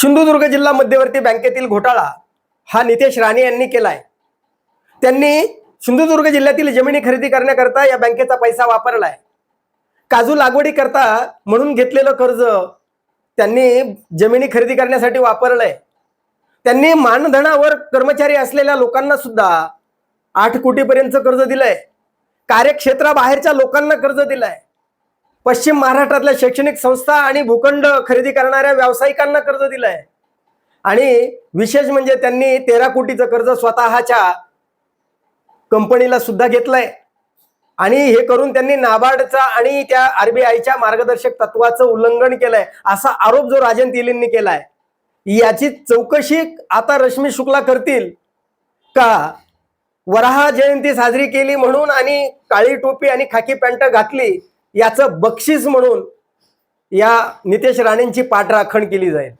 सिंधुदुर्ग जिल्हा मध्यवर्ती बँकेतील घोटाळा हा नितेश राणे यांनी केलाय। त्यांनी सिंधुदुर्ग जिल्ह्यातील जमिनी खरेदी करण्याकरता या बँकेचा पैसा वापरलाय। काजू लागवडी करता म्हणून घेतलेलं कर्ज त्यांनी जमिनी खरेदी करण्यासाठी वापरलंय। त्यांनी मानधनावर कर्मचारी असलेल्या लोकांना सुद्धा 8 कोटीपर्यंत कर्ज दिलंय। कार्यक्षेत्राबाहेरच्या लोकांना कर्ज दिलंय। पश्चिम महाराष्ट्रातल्या शैक्षणिक संस्था आणि भूखंड खरेदी करणाऱ्या व्यावसायिकांना कर्ज दिलंय। आणि विशेष म्हणजे त्यांनी 13 कोटीचं कर्ज स्वतःच्या कंपनीला सुद्धा घेतलंय। आणि हे करून त्यांनी नाबार्डचा आणि त्या आरबीआयच्या मार्गदर्शक तत्वाचं उल्लंघन केलंय असा आरोप जो राजन तेलींनी केलाय। याची चौकशी आता रश्मी शुक्ला करतील का वराह जयंती साजरी केली म्हणून आणि काळी टोपी आणि खाकी पॅन्ट घातली याचं बक्षीस म्हणून या नितेश राणेंची पाठराखण केली जाईल।